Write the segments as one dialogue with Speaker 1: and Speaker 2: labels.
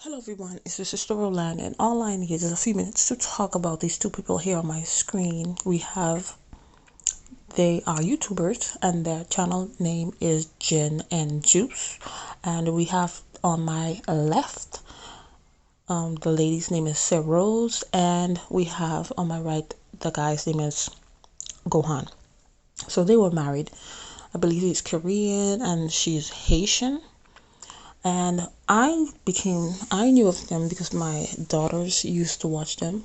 Speaker 1: Hello everyone, it's your sister Roland, and all I need is a few minutes to talk about these two people here on my screen. They are YouTubers, and their channel name is Jin and Juice. And we have on my left, the lady's name is Sarah Rose, and we have on my right, the guy's name is Gohan. So they were married. I believe he's Korean and she's Haitian. And I knew of them because my daughters used to watch them.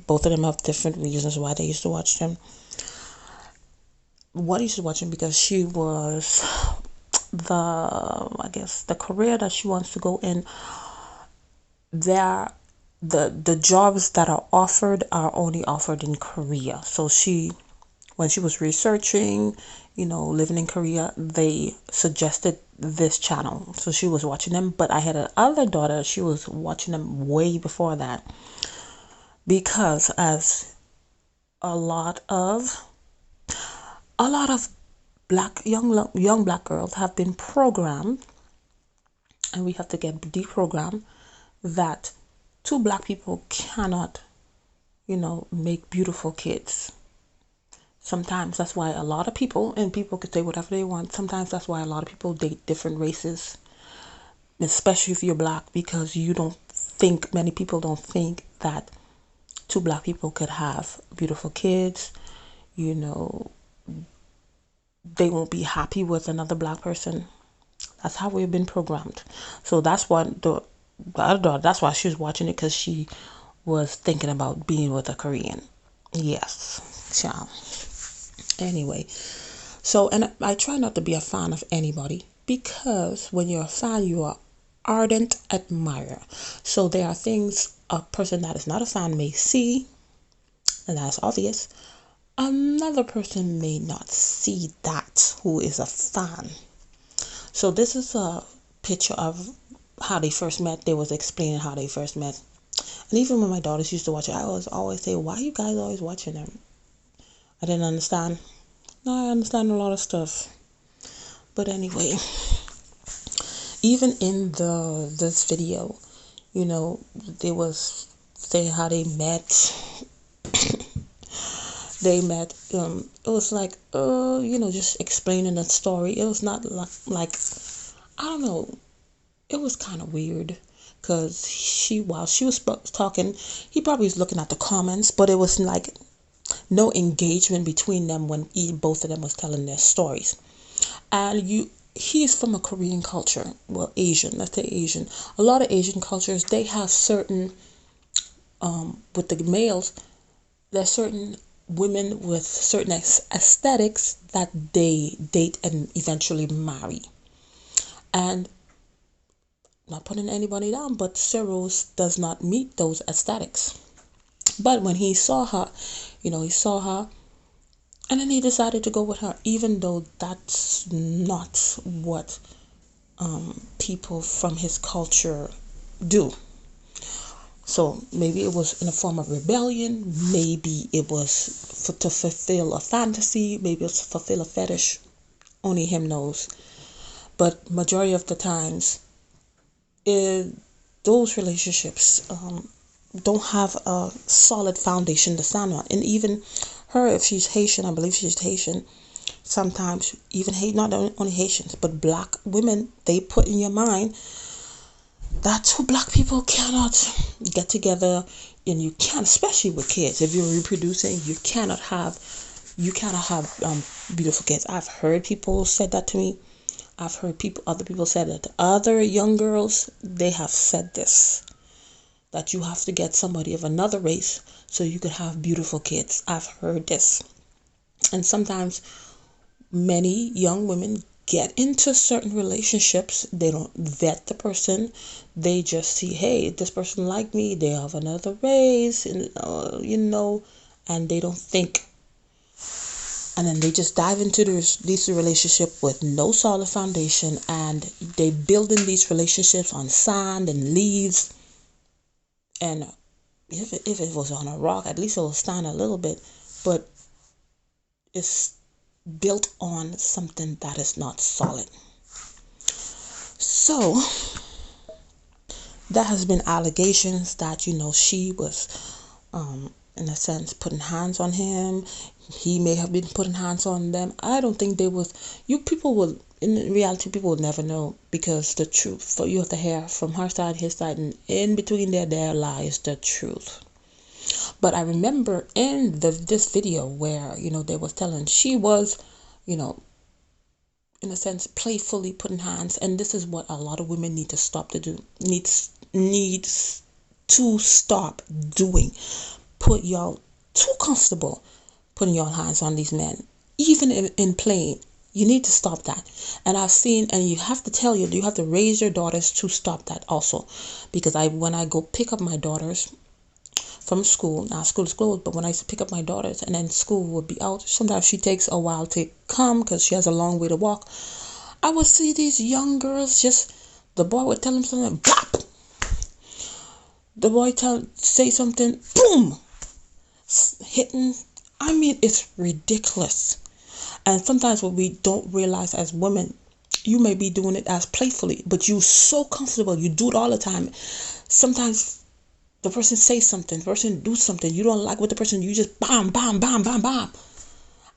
Speaker 1: Both of them have different reasons why they used to watch them. One used to watch them because she was the career that she wants to go in. There, the jobs that are only offered in Korea. So when she was researching, living in Korea, they suggested this channel. So she was watching them, but I had another daughter, she was watching them way before that. Because as a lot of a lot of black young black girls have been programmed, and we have to get deprogrammed, that two black people cannot, make beautiful kids. Sometimes that's why a lot of people, and people could say whatever they want, sometimes that's why a lot of people date different races, especially if you're black, because many people don't think that two black people could have beautiful kids. You know, they won't be happy with another black person. That's how we've been programmed. So that's what the other daughter, that's why she was watching it, because she was thinking about being with a Korean. Yes, child. Anyway, so, and I try not to be a fan of anybody, because when you're a fan, you are ardent admirer. So there are things a person that is not a fan may see, and that's obvious. Another person may not see that, who is a fan. So this is a picture of how they first met. They was explaining how they first met. And even when my daughters used to watch it, I was always say, why are you guys always watching them? I didn't understand. Now I understand a lot of stuff. But anyway, even in this video, they was saying how they met. It was like, just explaining the story. It was not like, I don't know, it was kind of weird, because while she was talking, he probably was looking at the comments, but it was like no engagement between them when both of them was telling their stories. And he's from a Korean culture, well, Asian, let's say Asian. A lot of Asian cultures, they have certain, with the males, there's certain women with certain aesthetics that they date and eventually marry. And not putting anybody down, but Cyrus does not meet those aesthetics. But when he saw her, he saw her, and then he decided to go with her, even though that's not what people from his culture do. So maybe it was in a form of rebellion, maybe it was to fulfill a fantasy, maybe it's to fulfill a fetish. Only him knows. But majority of the times, those relationships don't have a solid foundation to stand on. And even her, if she's Haitian, I believe she's Haitian, sometimes even hate, not only Haitians, but black women, they put in your mind that two black people cannot get together, and you can't, especially with kids, if you're reproducing, you cannot have beautiful kids. I've heard people said that to me. I've heard other people said that to other young girls. They have said this, that you have to get somebody of another race so you could have beautiful kids. I've heard this. And sometimes many young women get into certain relationships. They don't vet the person. They just see, hey, this person like me, they have another race, and and they don't think. And then they just dive into this relationship with no solid foundation, and they build in these relationships on sand and leaves. And if it was on a rock, at least it will stand a little bit. But it's built on something that is not solid. So there has been allegations that she was in a sense putting hands on him. He may have been putting hands on them. I don't think they was. You people will, in reality, people will never know, because the truth, for you have to hear from her side, his side, and in between there lies the truth. But I remember in this video where they was telling she was, you know in a sense, playfully putting hands, and this is what a lot of women need to stop to do. Needs to stop doing. Put y'all too comfortable putting your hands on these men, even in playing. You need to stop that. And I've seen, and you have to you have to raise your daughters to stop that also, because when I go pick up my daughters from school. Now school is closed, but when I used to pick up my daughters and then school would be out, sometimes she takes a while to come because she has a long way to walk. I would see these young girls the boy would tell them something, bop. The boy say something, boom, hitting. I mean, it's ridiculous. And sometimes what we don't realize as women, you may be doing it as playfully, but you so comfortable, you do it all the time. Sometimes the person say something, the person do something, you don't like what the person, you just bam, bam, bam, bam, bam.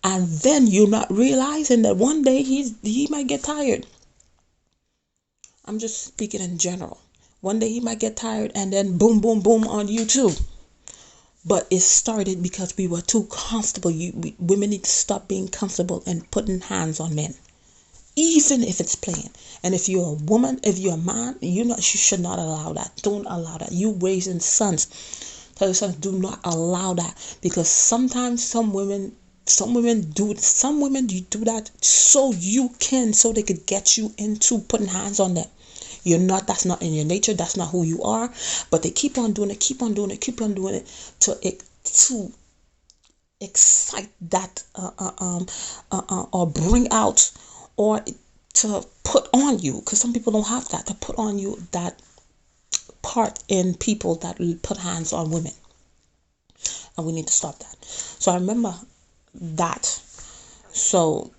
Speaker 1: And then you're not realizing that one day he might get tired. I'm just speaking in general. One day he might get tired, and then boom, boom, boom on you too. But it started because we were too comfortable. Women need to stop being comfortable and putting hands on men, even if it's playing. And if you're a woman, if you're a man, you should not allow that. Don't allow that. You raising sons, tell your sons, do not allow that, because sometimes some women do that so they could get you into putting hands on them. That's not in your nature, that's not who you are, but they keep on doing it to excite that or bring out, or to put on you, because some people don't have that, to put on you that part in people that put hands on women. And we need to stop that. So I remember that. So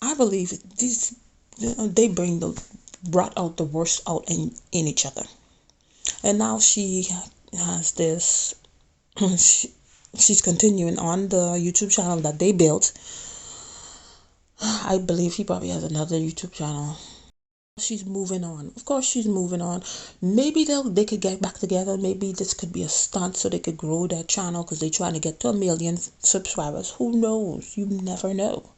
Speaker 1: I believe they brought out the worst out in each other. And now she has this she's continuing on the YouTube channel that they built. I believe he probably has another YouTube channel. She's moving on. Of course she's moving on. Maybe they could get back together. Maybe this could be a stunt so they could grow their channel, because they're trying to get to 1 million subscribers. Who knows? You never know.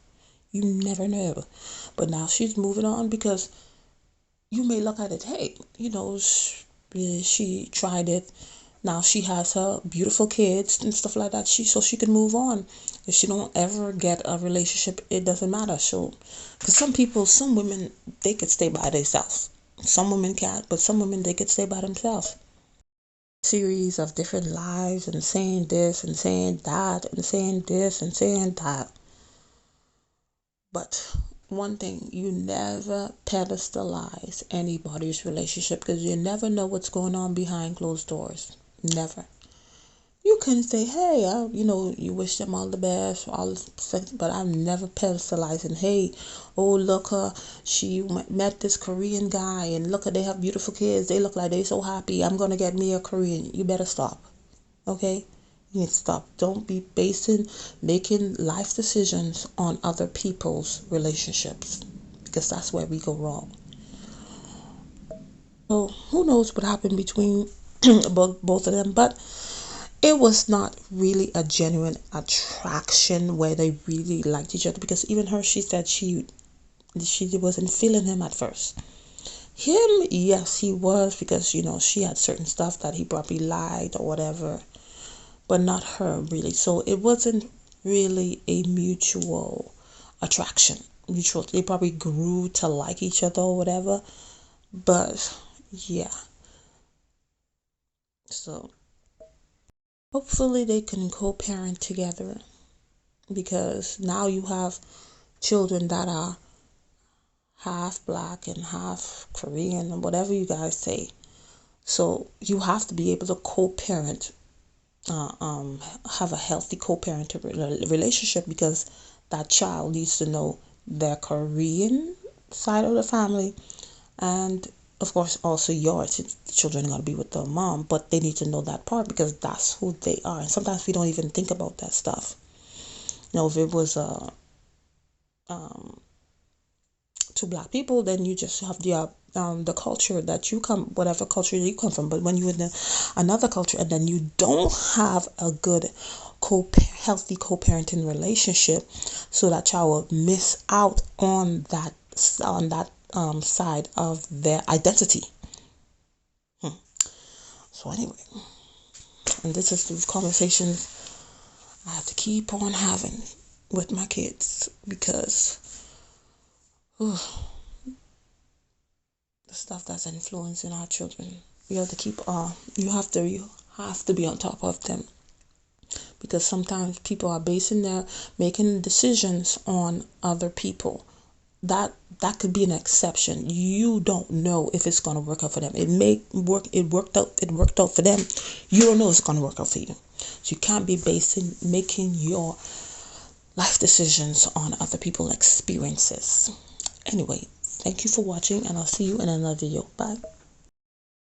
Speaker 1: But now she's moving on, because you may look at it, hey, she tried it. Now she has her beautiful kids and stuff like that. So she can move on. If she don't ever get a relationship, it doesn't matter. So, because some women, they could stay by themselves. Some women can't, but some women, they could stay by themselves. Series of different lives, and saying this and saying that and saying this and saying that. But one thing, you never pedestalize anybody's relationship, because you never know what's going on behind closed doors. Never. You can say, hey, you wish them all the best, but I'm never pedestalizing. Hey, oh, look, she met this Korean guy, and look, they have beautiful kids. They look like they're so happy. I'm going to get me a Korean. You better stop. Okay? You need to stop. Don't be making life decisions on other people's relationships, because that's where we go wrong. So who knows what happened between both of them, but it was not really a genuine attraction where they really liked each other, because even her, she said she wasn't feeling him at first. Him, yes, he was, because she had certain stuff that he probably liked or whatever, but not her really. So it wasn't really a mutual attraction. They probably grew to like each other or whatever, but yeah. So hopefully they can co-parent together, because now you have children that are half black and half Korean, and whatever you guys say. So you have to be able to co-parent, have a healthy co-parenting relationship, because that child needs to know their Korean side of the family and Of course, also yours. The children are going to be with their mom, but they need to know that part because that's who they are. And sometimes we don't even think about that stuff. If it was um, two black people, then you just have the culture that you come, whatever culture you come from. But when you're in another culture and then you don't have a good healthy co-parenting relationship, so that child will miss out on that side of their identity. So anyway, and this is the conversations I have to keep on having with my kids because the stuff that's influencing our children. You have to keep you have to be on top of them because sometimes people are making decisions on other people. That could be an exception. You don't know if it's gonna work out for them. It worked out for them. You don't know if it's gonna work out for you. So you can't be making your life decisions on other people's experiences. Anyway, thank you for watching and I'll see you in another video. Bye.